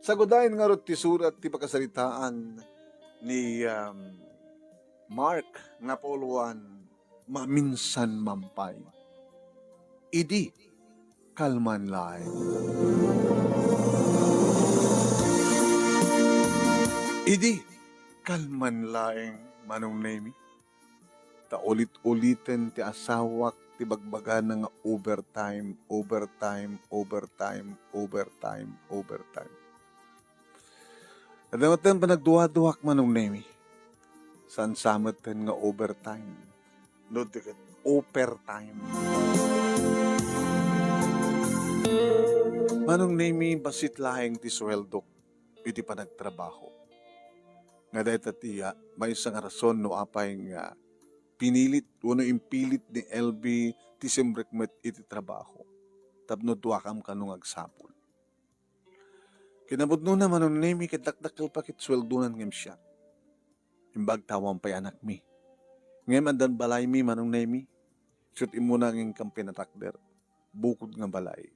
Sagudahin nga ron ti surat ti pakasaritaan ni Mark Napoluan maminsan mampay. Idi kalman laeng. Idi kalman laeng manong nemi. Ta ulit-ulitin ti asawak ti bagbaga nga overtime. Kadamatan pa nagduwa-duwak manong nemi. San samatan nga overtime. No, tikat, overtime. Manong nemi basit laheng ti sweldo iti pa nagtrabaho. Nga dahil tatiya, may isang rason no apay nga pinilit, uno impilit ni LB ti simrekmet iti trabaho. Tapno duwakam kanong agsapol. Kinabudno na manong nemi kadakdakil pakit sweldonan ngem siya. Imbag tawang pa'y anak mi. Ngayon andan balay mi manong nemi. Sut imuna nging kang pinatakder. Bukod nga balay.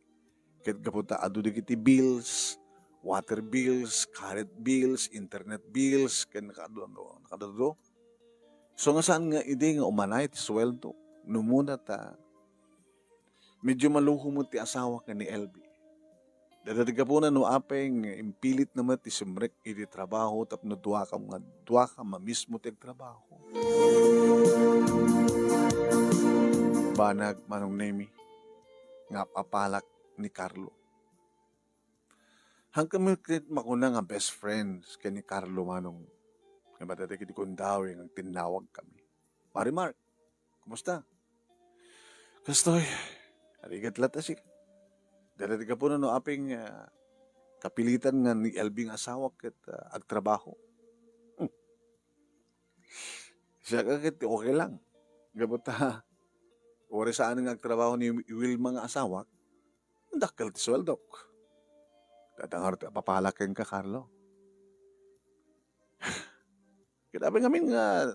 Kahit kaputa adu digiti bills, water bills, current bills, internet bills, kaya nakadado. So nga saan nga ide nga umanay ti sweldo. Numuna ta. Medyo maluho mo ti asawa ka ni LB. Dadadiga po na no apeng impilit naman ti simrek iti trabaho tapno duwa ka mamismo ti trabaho. Banag manong nemi nga papalak ni Carlo. Hanggang makuna nga best friends kay ni Carlo manong nga madadagi di kundawi nga tinawag kami. Pari Mark, kumusta? Kastoy, arigat latasik. Dahil ka po na no aping kapilitan nga ni LB nga asawa ket agtrabaho. Siya kakit okay lang. Gabot ori saan nga agtrabaho ni Wilma nga asawa, dakkel ti sweldo. Katangar papalaken ka, Carlo. Kinabi ngamin nga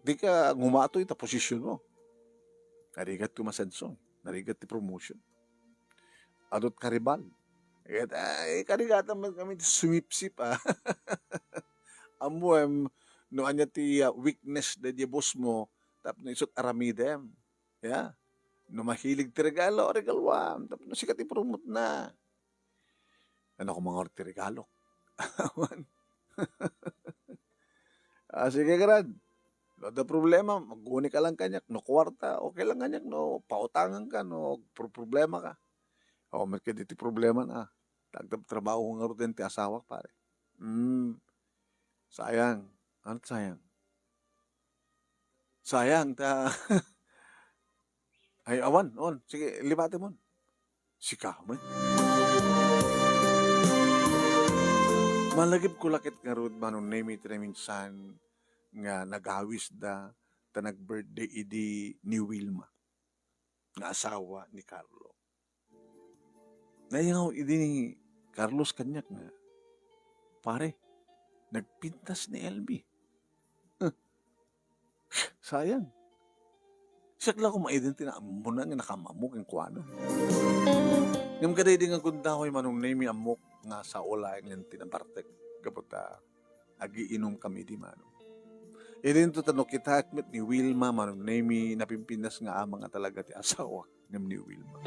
di ka ngumatoy ta posisyon mo. Narigat kumasenso, narigat ti promotion. Adot karibal. Karigatan man kami sumipsip Amo no anya ti weakness da di boss mo tapno isot aramidem. Yeah. No mahilig ti regalo, regalwam. Tapno sikat i-promote na. Ano ko mga ti regalo? Sige garad. No da problema, maguni ka lang kanyak. No kwarta, okay lang kanyak. No pautangan ka, no problema ka. O, may kaditi problema na. Tagdab trabaho nga rin ti asawa, pare. Sayang. Ano sayang? Sayang, ta... Ay, awan, on. Sige, libate mo. Sika, man. Malagip ko lakit nga rin manong name it minsan nga nagawis da ta nag-birthday idi ni Wilma. Nga asawa ni Carlo. Nayaw, idi ni Carlos kanyak nga. Pare, nagpintas ni LB. Sayang. Siya lang kung maidenti na muna nga nakamamok ang kuwano. Ngam kaday di nga kundahoy manong name amok nga sa ulay ng tinabartek. Kapag agiinom kami di manong. Idin to tanong kita akmet ni Wilma manong name napimpinas nga amang nga talaga ti asawa ng ni Wilma.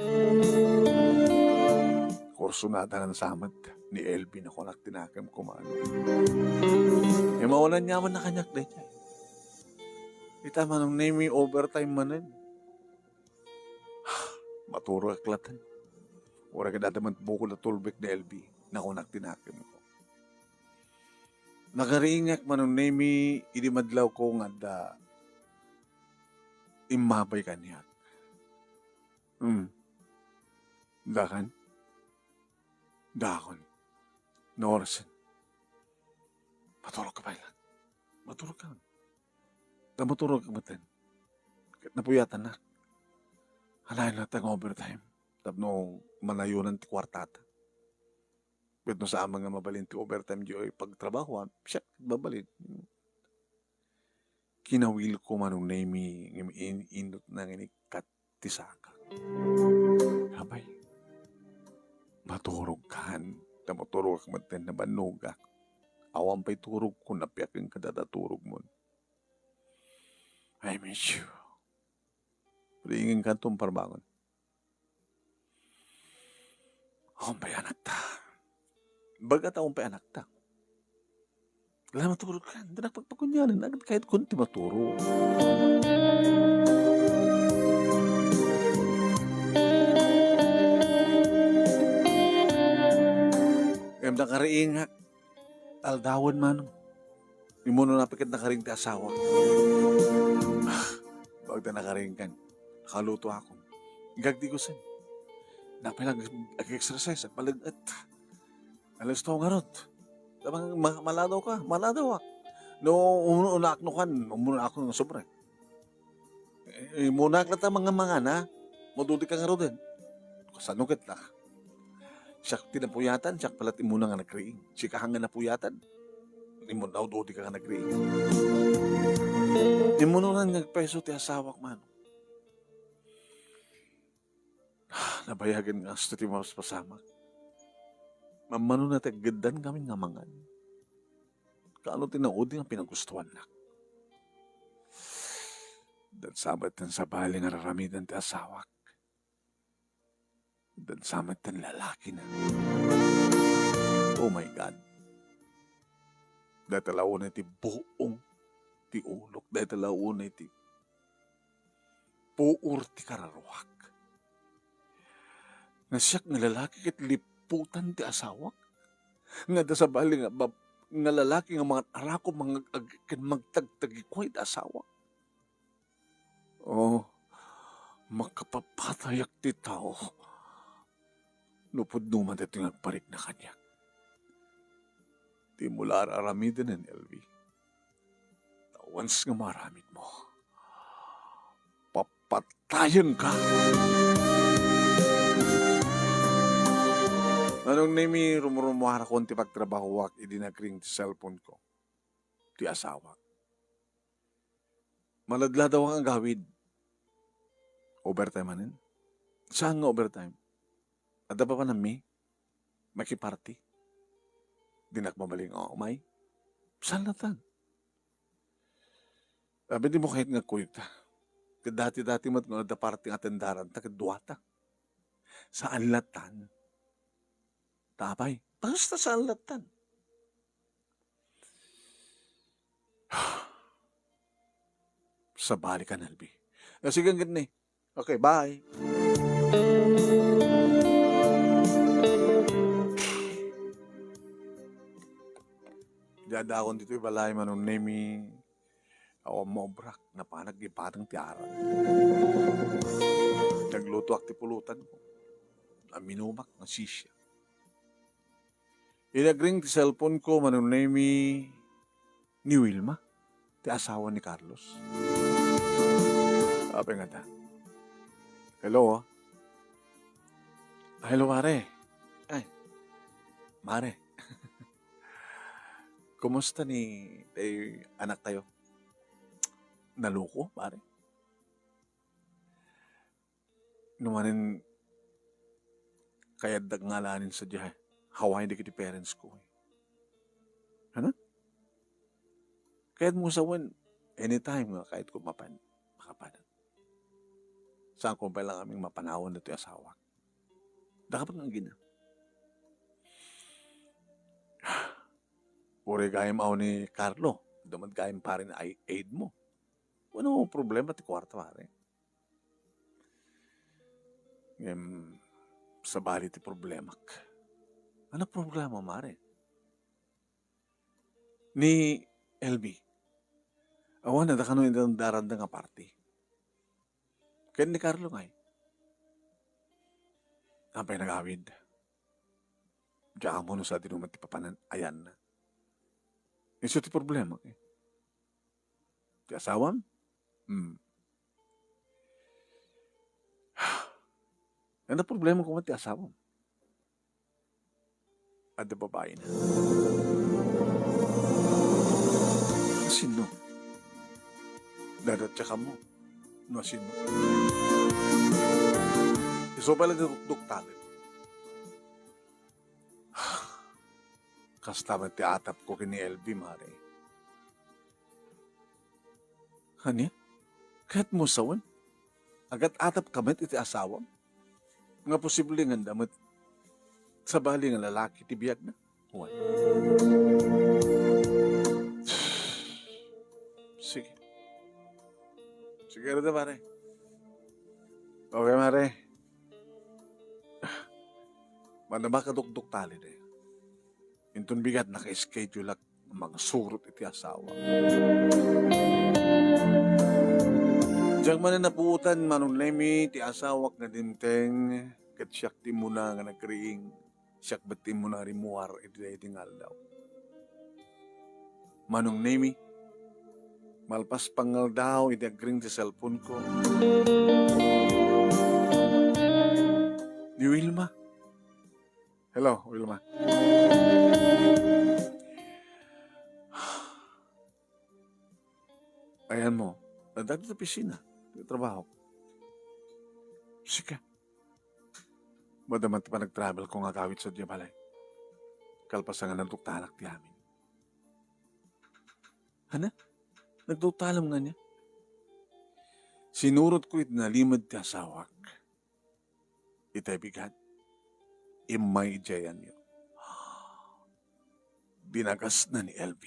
Kursunada ng samat ni LB na kunak tinakam kumano. E mawalan niya man na kanyak day niya. Ita manong name overtime manan. Maturo aklatan. Ora ka dataman bukol na tulbek ni LB na kunak tinakam ko. Nagaringak manong name idimadlaw ko nga da imabay kanyak. Dakan? Dakon. Norasan. Matulog ka ba yan? Matulog ka. Matulog ka ba yan? Napuyatan na. Halayan natin ang overtime. Tapno manayunan ti kwartata. But no sa amang nga mabalin ti overtime diyo pagtrabaho, siya babalin. Kinawil ko manong name inot na inikat ti saka. Habay. Maturog kan. Tamuturo kang matin na banuga. Awan pa'y turog ko na piyaking kadadaturog mo. I miss you. Ringin ka itong parbangon. Akong pa'y anak ta. Bagat akong pa'y anak ta. Wala matulog ka. Hindi nakapagpakunyanan. Agad kahit kunti maturo. Kaya nakariing nga. Aldawan manong. Imuno na pikit nakaring ti asawa. Bagda nakaring kan. Nakaluto ako. Gagdi ko sin. Napilag ag-exercise at palagat. Alas to nga rod. Tamang maladaw ka. Maladaw ak. No, umunak no kan. Umunak ako ng sobre. Munak na ta mga na. Maduti ka nga rod din. Kasanukit na. Siya tinapuyatan, siya palat imuna nga nagriing. Siya kahangan napuyatan. Imuna daw doon ka nga nagriing. Imuna nga nagpeso ti asawak man. Nabayagan nga sa ti mas pasamak. Mamano na tagadan kami nga mangan. Kaano tinaudi nga pinagustuhan na. Dan sabat ng sabali nga raramidan ti asawak. Dan samat ng lalaki na. Oh my God. Dahil talaw na iti buong ti ulok. Dahil talaw na iti puur ti kararuak. Nasyak nga lalaki kit liputan ti asawak. Nga da sa bali nga lalaki nga mga arako mga magtagtagikoy ti asawak. Oh, makapapatayak ti tao. Lupod numan ito yung nagparik na kanya. Di mula aramidin ng LV. Once nga maramid mo, papatayan ka. Anong nami rumurumuhara ko ti pagtrabaho wak, idinagring ti cellphone ko. Ti asawa. Maladla daw ang gawid. Overtime anin? Saan nga overtime? Ada pa nami? Makiparty? Dinakmabaling may? Saan latan? Sabi di mo kahit nga kuyot ta. Dati-dati mat nga ada party nga tendaran ta kaduata. Saan latan? Tapay. Basta saan latan? Sa balikan, Albi. Sige, ganyan eh. Okay, bye. Dada akong dito balay manong nemi awa mobrak na panag-ipatang tiara. Nagluto ak ti pulutan ko. Aminumak na sisya. Inagring ti cellphone ko manong nemi ni Wilma, ti asawa ni Carlos. Sabi nga ta. Hello. Hello, Mare. Ay, Mare. Kumusta ni anak tayo? Naluko, pare? Numanin kaya dagngalanin sa diya. Hawain di kiti parents ko. Ano? Kahit mo sawan, anytime kahit kumapan, makapanan. Saan ko pa lang aming mapanawan na ito yung asawa? Dapat nga gina. Uri gayam ako ni Carlo. Damad gayam pa rin aid mo. Ano problema ti kwarta pare? Sa bali ti problemak. Ano problema mare? Ni LB. Awan na dakano yung daranda nga party. Kaya ni Carlo ngay. Napay nag-awid. Diyan mo no sa dinumat ti papanan. Ayan na. Iso ti problema. Eh. Ti asawam? Ano problema kung ti asawam? At the babae na. Sino? Dadat ka mo. No, sino? Iso pala duktalan. Kasta man ti atap ko kini LV, mare. Hanya? Kahit mo sawan? Agat atap kamet iti asawam? Nga posible nga damat sa bali nga lalaki ti biyag na? Huwag. Sige. Sige rin na, mare. Okay, mare. Manama kadukduk tali na yun. Intun bigat naka-schedule ak mga surot iti asawa. Diyan man na napuutan manong lemi ti asawak na dinteng kat siyak ti muna nga nagkriing siyak ba't ti muna rimuar iti tingal daw. Manong lemi malpas pangal daw iti agring ti cellphone ko. Ni Wilma. Hello, Wilma. Ayan mo, dati sa pisina, trabaho. Sika. Madaman pa nag-travel kung agawit sa Diabalay. Kalpasangan ng tuktalak ti amin. Hana? Nagtutalam nga niya. Sinurot ko na limad ti asawak. Itay bigat. Imay jayan niyo. Binagas na ni LB.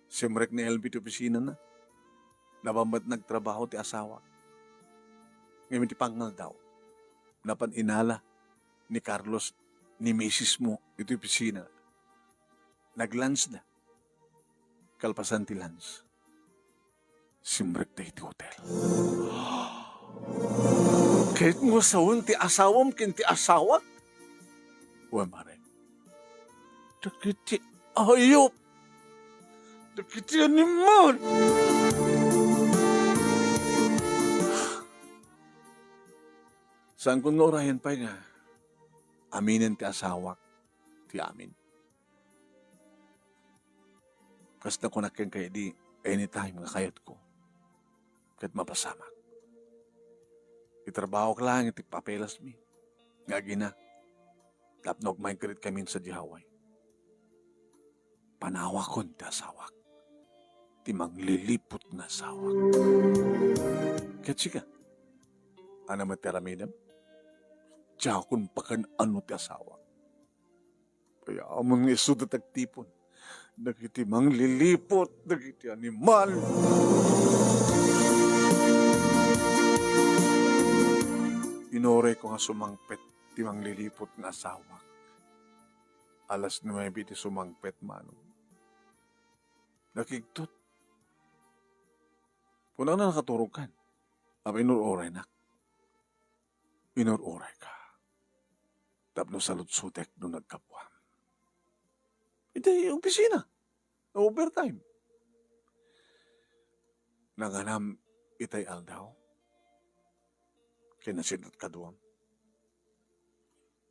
Simrek ni LB ti opisina na. Nabambat nagtrabaho ti asawa. Ngayon ti pangal daw. Napan inala ni Carlos ni Mrs. mo iti opisina. Nag-lunch na. Kalpasan ti lunch. Simrek na iti hotel. Kahit mo sawon ti asawam kin ti asawak? Uwe, mare. Dakiti ayop. Dakiti animal. Saan kung naurahin pa nga, aminin ti asawak, ti amin. Kas na kunakin kaya di anytime nga kayat ko. Kahit mapasamak. Itrabaho ka lang, iti papelas mi. Nga gina, tapnog migrate kami sa Dihaway. Panawa kon ti asawak. Ti manglilipot na asawak. Kahit siya, ano matiramidam? Diya kun pakan ano ti asawa. Kaya amang iso datagtipon. Dagiti manglilipot, dagiti animal. Inore ko nga sumangpet ti manglilipot na asawa. Alas 9 ti sumangpet manong. Nakigtot. Punang na nakaturukan. Aba inuroray na. Inuroray ka. Tapno salutsutek no nagkapwa. Ito yung opisina. Overtime. Nanganam itay aldaw. Kinasinat kaduam.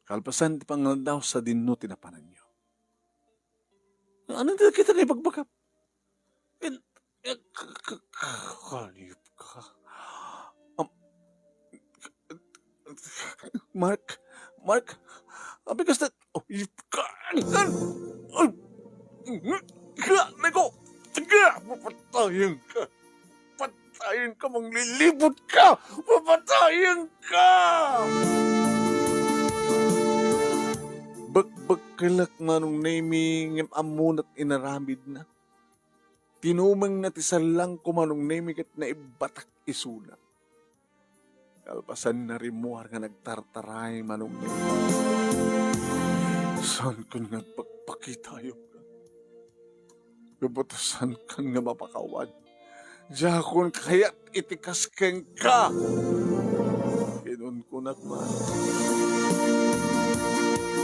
Kalpasan ti pangaldaw sa dinno tinapanan nyo. Ano na kita kayo pagbakap? Kalip ka. Mark, abigas na, Nego, papatayin ka, manglilibot ka, papatayin ka! Bagbagkalak manong naming amunat inaramid na. Tinumang na tisalang kumanong naming at naibatak isuna. Kalpasan na rin mo nga nagtartaray manong naming. Saan ka nga pagpakitayo ka? Gabatasan ka nga mapakawan. Diyakon kaya't itikas keng ka. Ganun ko nakman.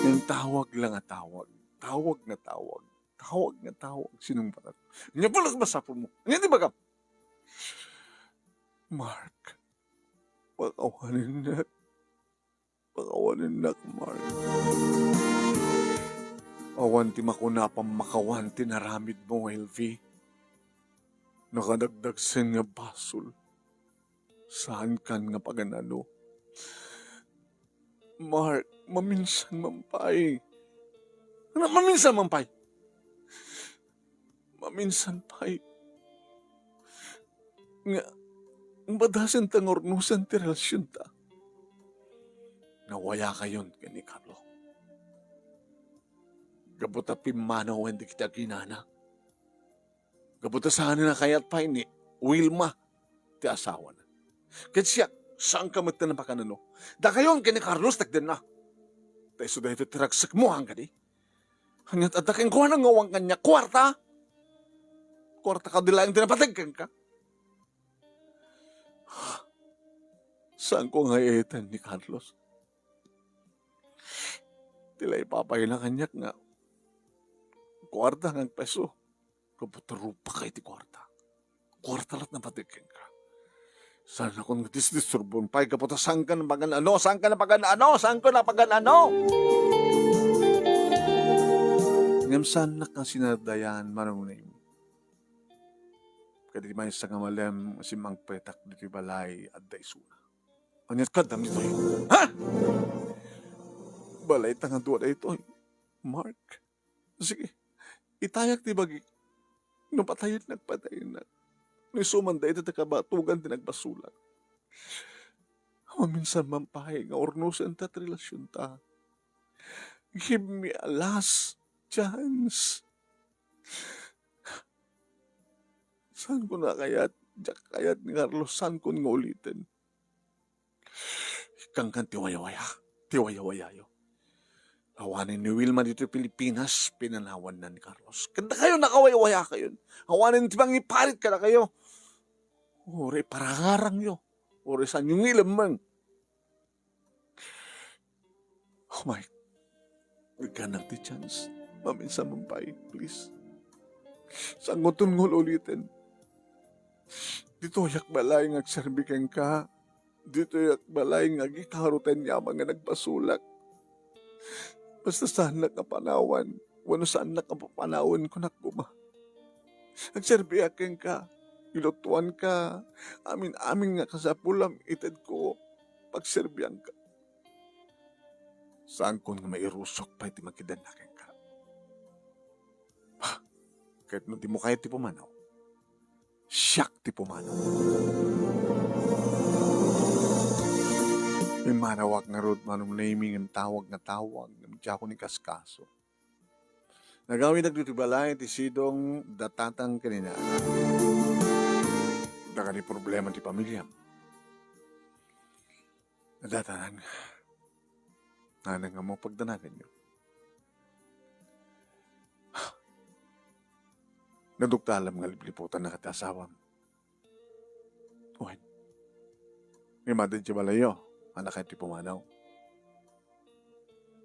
Yung tawag lang at tawag. Tawag na tawag. Tawag na tawag. Sinong batat? Nga palag masapon mo. Nga di ba ka? Mark. Pakawanin na. Pakawanin na, Mark. Awan ti makunapang makawan ti naramid mo, LV. Nakadagdag sen nga basol. Saan kan nga paganano? Mark, maminsan mampay. Ano, maminsan mampay? Maminsan pay. Nga, ang badasan tangornusan ti relasyon ta. Nawaya kayon kani Carlo. Gabuta pimanaw hindi kita ginana. Gabuta sana na kayat pa ni Wilma ti asawa na. Kaya siya, saan ka magtanapakan ano? Da kayon kani Carlos tagdan na. Tayo so dahil tiragsak mo hanggang di. Hanggang tatakin ko ang ngawang kanya kwarta. Kwarta ka dila yung tinapatagkan ka. Saan ko ngayon ni Carlos? Tila ipapahin na kanyak nga. Kwarta ng peso. Kaputarupa kayo ti kwarta. Kwarta lat na patikin ka. Saan akong disdisturbon pa? Kaputa saan ka na pagan ano? Saan ka na pagan ano? Saan ko na pagan ano? Ngamsan na kang sinadayan manong name. Kadi may sa ngamalem si Mang Petak diti balay at daisuna. Anyat ka dam ito ha? Balay tangan doon na ito Mark. Sige, itayak ti bagi. Nung patayin nagpatayin na. Nung sumanda ito kabatugan tinagbasulat. Maminsan mampahay nga ornusan ta relasyon ta. Give me a last chance. Saan ko na kayat ni Carlos, saan ko nga ulitin? Ikang kan tiwaya-waya yo. Hawanin ni Wilma dito Pilipinas, pinanawan na ni Carlos. Kanda kayo, nakawaya-waya kayo. Hawanin ti bang iparit ka na kayo. Ore, parangarang yo. Ore, saan yung ilamang. Oh my, nagkanang ti chance. Maminsan mampay, please. Saan ko tungol ulitin? Dito yak balay nga agserbikan ka. Dito yak balay nga gikarutan yamang nga nagpasulak. Basta saan nakapanawan. Wano saan nakapapanawan ko nakuma. Agserbikan ka. Ilutuan ka. Amin nga kasapulam itad ko. Pagserbiyan ka. Saan ko nga mairusok pa iti magkidanakin ka. Kahit no di mo kaya ti pumanaw. Siyak ti pumanaw. May manawak nga rod manong naming ang tawag ng ko ni Kaskaso. Nagawin nagdutibalay ti sidong datatang kanina. Daka ni problema ti pamilya. Nadatanang nanang nga mo pagdanagan nyo. Naduktalam nga lipliputan na katasawam. Uwan. May madan siya balayo. Anak kayo ti pumanaw.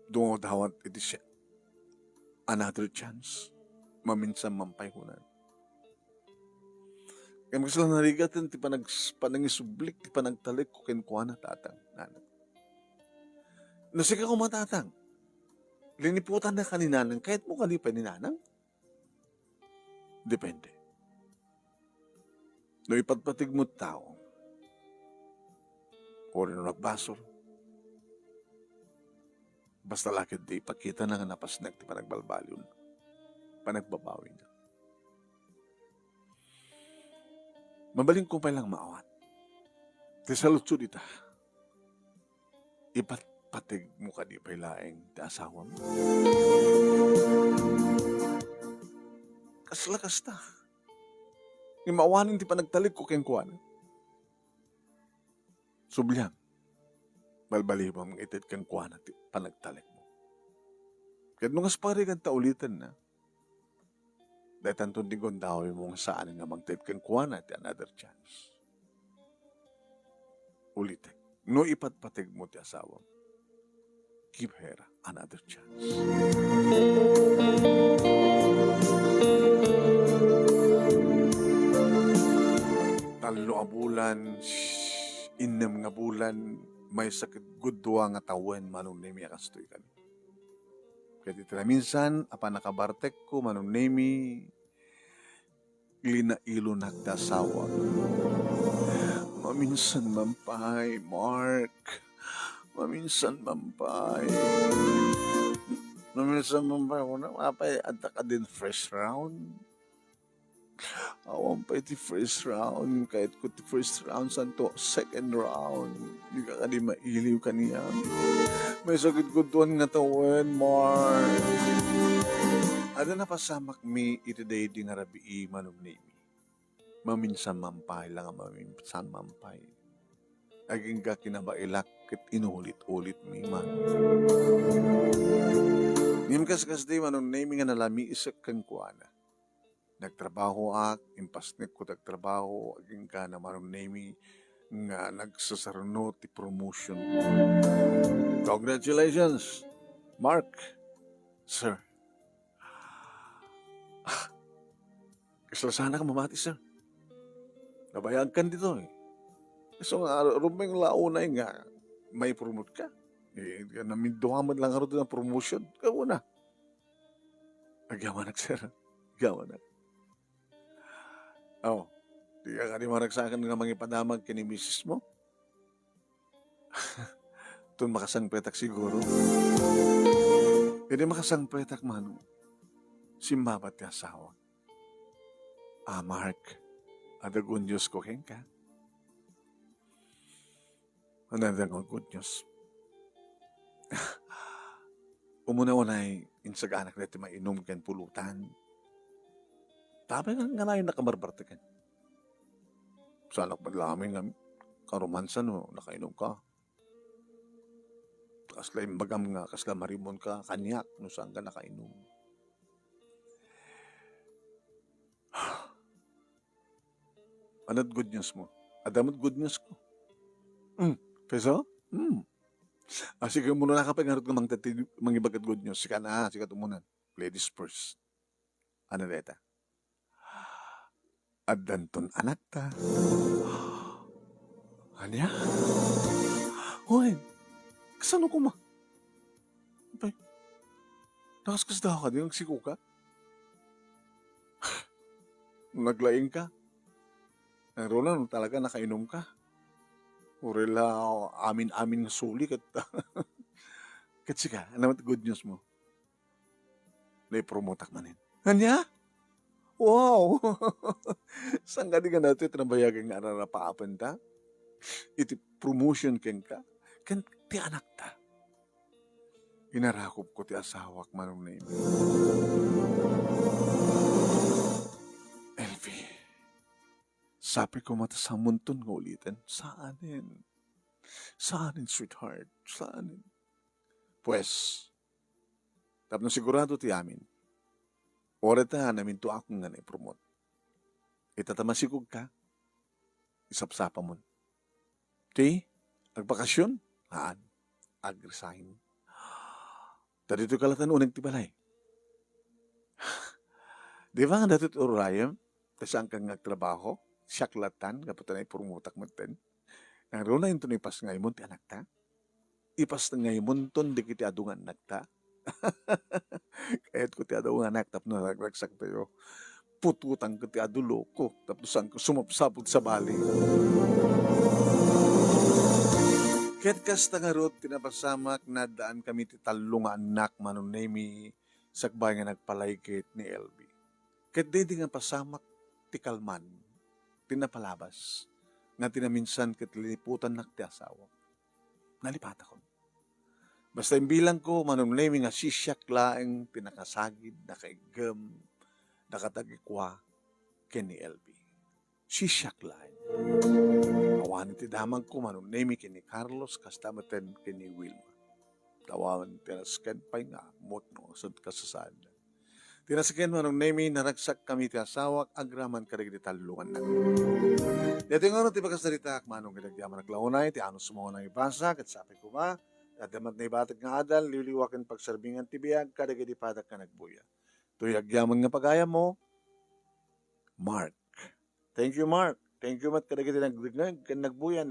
Dungo dawat iti siya. Another chance. Maminsan mampay ko na. Kaya magsalang narigatan ti panangisublik ti panagtalik ko kinkuha na tatang. Nanang. Nasika ko matatang. Liniputan na kaninanang kahit mo kalipay ni nanang. Depende. No ipatpatig mo tao, o rin nagbasol, basta lakit di ipakita na nga napasnag ti panagbalbalyon, panagbabawi niya. Mabaling kumpay lang maawat. Ti salutso dita, ipatpatig mo ka di pailaeng ti asawa mo. Kaslakas ta. Imawanin ti panagtalik ko keng kuwan. Subyang. Balbalibang itid keng kuwan at panagtalik mo. Kaya nung aspari kang taulitan na, dahil tantong digon daw mong saan nga magtid keng kuwan at another chance. Ulitin. No ipatpatig mo ti asawa mo. Give her another chance. Talo a bulan, 6 nga bulan, may sakit gudwa nga tawen manong nemi akastoy kami. Kaya titira minsan, apa nakabartek ko manong nemi, linailo nagdasawa. Maminsan mampay, Mark. Maminsan mampay. Maminsan mampay ko na mapay at ka din first round. Awan pa iti first round, kahit ko ti first round santo, second round, di ka di mailiw kaniya. May sakit ko tuwan nga tawen, Mark. Ada na pasamak mi iti day di nga rabi manong nimi. Maminsan mampay lang ang maminsan mampay. Aging ka kinabailak kit inulit-ulit mi man. Ngim kas day manong nimi nga nalami isak kang kuana. Nagtrabaho impasnek ko nagtrabaho, aging ka na marong name nga nagsasarno ti promotion. Congratulations, Mark, sir. Kasla sana ka mamati, sir. Nabayag kan dito eh. So nga, rumeng launay nga, may promote ka. Naminduhaman lang ka rin ng promotion. Kawa na. Agyaman sir. Agyaman Oh, di ka kanimarag sa akin nga mga ipadamag kini misis mo? Tun makasangpetak siguro. Hindi makasangpetak man. Simbabat ti asawa. Mark, ada good news ko keng ka. Another good news. Umuna-unay, insag anak na ti mainom ken pulutan. Tapos nga na yung nakabarbarte ka. Sana paglaming nga karomansan no, nakainom ka. Kasla yung bagam nga, kasla marimon ka, kanyak, no saan ka nakainom. Anot good news mo? Adamot good news ko. Peso? Sige muna na kapag ngarot ka mangibagat good news. Sika na, sika tumunan. Ladies first. Ano deta? Adanton anak ta. Anya? Hoy, kasano ko ma? Bay, nakaskas daw ka din, nagsiko ka? Naglaing ka? Roland, talaga nakainom ka? Urela, amin-amin nga suli kat... Katsika, ano good news mo? Naipromotak manin. Anya? Wow! Saan ka di ka natin tinabayagan nga na napaapan ta? Iti promotion ken ka? Ken ti anak ta? Inarakop ko ti asawak manong na imi. Elvie, sabi ko mata sa munton nga ulitin. Saanin? Saanin, sweetheart? Saanin? Pues, tapos sigurado ti amin. Oreta namin to akong nga na-promote. Itatamasigog ka, isapsapa mo. Ti, agbakasyon, ag-resign. Tadito kalatan unang tibalay. Di ba nga datot urayam, tasang kang nagtrabaho, siyaklatan, kapag na ipurumutak mo ten. Naroon na yung tunipas ngayon, ti anak ta. Ipas na ngayon, ton, di kiti adungan anak ta. Kahit ko ti adaw nga anak, tapos nagraksak tayo. Pututang ko ti adulo ko, tapos sumapsapod sa bali. Kahit kasta nga rot, tinapasamak na daan kami ti talong anak manunemi sakbay nga nagpalaykit ni LB. Kahit di nga pasamak ti kalman, tinapalabas, nga tinaminsan katliliputan na ti asawa. Nalipat ako. Basta yung bilang ko, manunemi nga sisyak laeng pinakasagid, nakaigam, nakatagikwa, kini LB. Sisyak laeng. Awan ti damag ko, manunemi kini Carlos, kastamatan kini Wilma. Tawan, tinasken pa nga, mot no, sad kasasad. Tinasken manunemi, naragsak kami ti asawak, agraman karigdi talungan na. Dito nga no, ti pagkasarita, manong ginagyaman naglaunay, ti ano sumawa ng ibasa, kat sabi ko ba, adamat na ibatak nga adal, liwliwakan pagsarbingan tibiyag, kadagadi padak ka nagbuya. Tuyag yaman nga pagaya mo, Mark. Thank you, Mark. Thank you, Mat, kadagadi nagbuya.